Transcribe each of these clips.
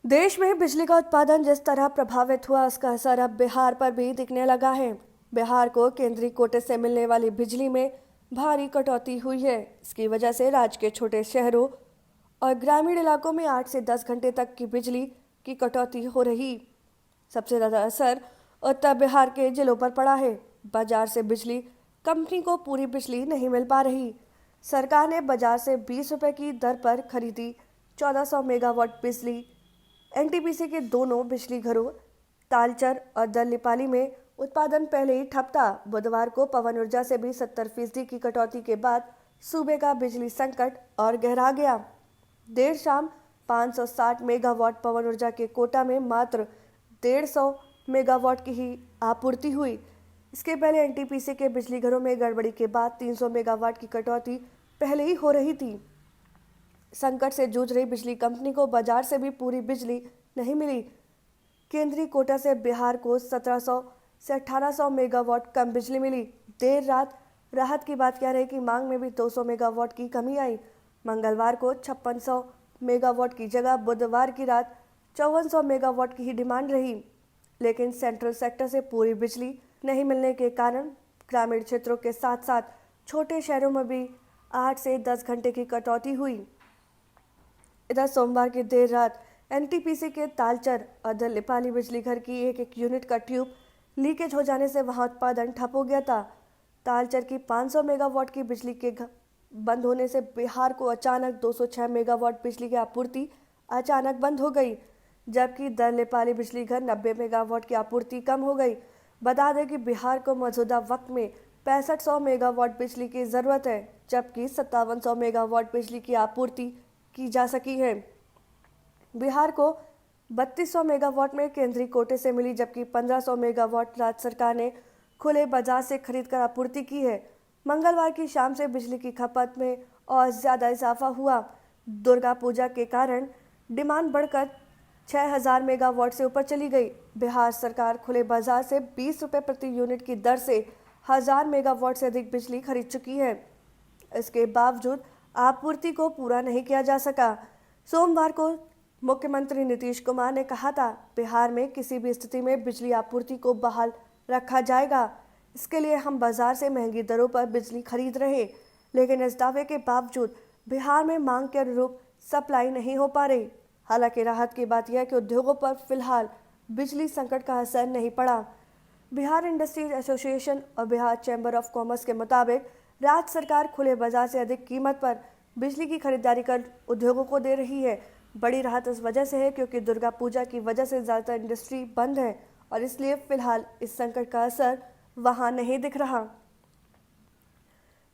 देश में बिजली का उत्पादन जिस तरह प्रभावित हुआ उसका असर अब बिहार पर भी दिखने लगा है। बिहार को केंद्रीय कोटे से मिलने वाली बिजली में भारी कटौती हुई है। इसकी वजह से राज्य के छोटे शहरों और ग्रामीण इलाकों में 8 से 10 घंटे तक की बिजली की कटौती हो रही। सबसे ज़्यादा असर उत्तर बिहार के जिलों पर पड़ा है। बाजार से बिजली कंपनी को पूरी बिजली नहीं मिल पा रही। सरकार ने बाजार से 20 रुपये की दर पर खरीदी 1400 मेगावाट बिजली। एनटीपीसी के दोनों बिजली घरों तालचर और दल्लीपाली में उत्पादन पहले ही ठप था। बुधवार को पवन ऊर्जा से भी 70% की कटौती के बाद सूबे का बिजली संकट और गहरा गया। देर शाम 560 मेगावाट पवन ऊर्जा के कोटा में मात्र 150 मेगावाट की ही आपूर्ति हुई। इसके पहले एनटीपीसी के बिजली घरों में गड़बड़ी के बाद 300 मेगावाट की कटौती पहले ही हो रही थी। संकट से जूझ रही बिजली कंपनी को बाजार से भी पूरी बिजली नहीं मिली। केंद्रीय कोटा से बिहार को 1700 से 1800 मेगावाट कम बिजली मिली। देर रात राहत की बात कह रहे कि मांग में भी 200 मेगावाट की कमी आई। मंगलवार को 5600 मेगावाट की जगह बुधवार की रात 5400 मेगावाट की ही डिमांड रही। लेकिन सेंट्रल सेक्टर से पूरी बिजली नहीं मिलने के कारण ग्रामीण क्षेत्रों के साथ साथ छोटे शहरों में भी 8 से 10 घंटे की कटौती हुई। इधर सोमवार की देर रात एनटीपीसी के तालचर और दल्लीपाली बिजली घर की एक यूनिट का ट्यूब लीकेज हो जाने से वहां उत्पादन ठप हो गया था। तालचर की 500 मेगावाट की बिजली के बंद होने से बिहार को अचानक 206 मेगावाट बिजली की आपूर्ति अचानक बंद हो गई, जबकि दल्लीपाली बिजली घर 90 मेगावाट की आपूर्ति कम हो गई। बता दें कि बिहार को मौजूदा वक्त में 6500 मेगावाट बिजली की ज़रूरत है, जबकि 5700 मेगावाट बिजली की आपूर्ति की जा सकी है। बिहार को 3200 मेगावाट में केंद्रीय कोटे से मिली, जबकि 1500 मेगावाट राज्य सरकार ने खुले बाजार से खरीदकर आपूर्ति की है। मंगलवार की शाम से बिजली की खपत में और ज़्यादा इजाफा हुआ। दुर्गा पूजा के कारण डिमांड बढ़कर 6000 मेगावाट से ऊपर चली गई। बिहार सरकार खुले बाजार से 20 रुपये प्रति यूनिट की दर से 1000 मेगावाट से अधिक बिजली खरीद चुकी है। इसके बावजूद आपूर्ति को पूरा नहीं किया जा सका। सोमवार को मुख्यमंत्री नीतीश कुमार ने कहा था, बिहार में किसी भी स्थिति में बिजली आपूर्ति को बहाल रखा जाएगा। इसके लिए हम बाजार से महंगी दरों पर बिजली खरीद रहे, लेकिन इस दावे के बावजूद बिहार में मांग के अनुरूप सप्लाई नहीं हो पा रही। हालांकि राहत की बात यह है कि उद्योगों पर फिलहाल बिजली संकट का असर नहीं पड़ा। बिहार इंडस्ट्री एसोसिएशन और बिहार चैम्बर ऑफ कॉमर्स के मुताबिक राज्य सरकार खुले बाजार से अधिक कीमत पर बिजली की खरीदारी कर उद्योगों को दे रही है। बड़ी राहत इस वजह से है क्योंकि दुर्गा पूजा की वजह से ज़्यादातर इंडस्ट्री बंद है और इसलिए फिलहाल इस संकट का असर वहां नहीं दिख रहा।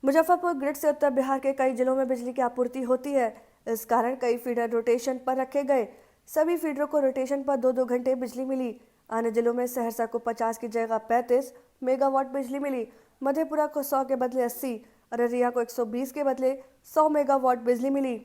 मुजफ्फरपुर ग्रिड से उत्तर बिहार के कई जिलों में बिजली की आपूर्ति होती है। इस कारण कई फीडर रोटेशन पर रखे गए। सभी फीडरों को रोटेशन पर 2-2 घंटे बिजली मिली। अन्य जिलों में सहरसा को 50 की जगह 35 मेगावाट बिजली मिली। मधेपुरा को 100 के बदले 80, अररिया को 120 के बदले 100 मेगावाट बिजली मिली।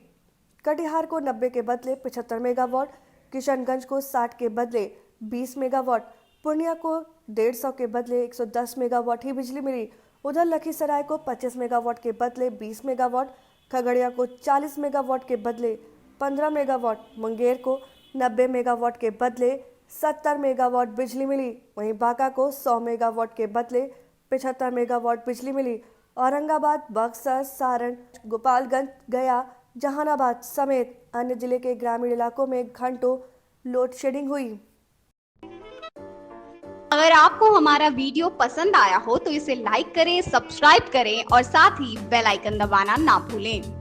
कटिहार को 90 के बदले 75 मेगावाट, किशनगंज को 60 के बदले 20 मेगावाट, पूर्णिया को 150 के बदले 110 मेगावाट ही बिजली मिली। उधर लखीसराय को 25 मेगावाट के बदले 20 मेगावाट, खगड़िया को 40 मेगावाट के बदले 15 मेगावाट, मुंगेर को 90 मेगावाट के बदले 70 मेगावाट बिजली मिली। वहीं बांका को 100 मेगावाट के बदले 75 मेगावाट बिजली मिली। औरंगाबाद, बक्सर, सारण, गोपालगंज, गया, जहानाबाद समेत अन्य जिले के ग्रामीण इलाकों में घंटों लोड शेडिंग हुई। अगर आपको हमारा वीडियो पसंद आया हो तो इसे लाइक करें, सब्सक्राइब करें और साथ ही बेल आइकन दबाना ना भूलें।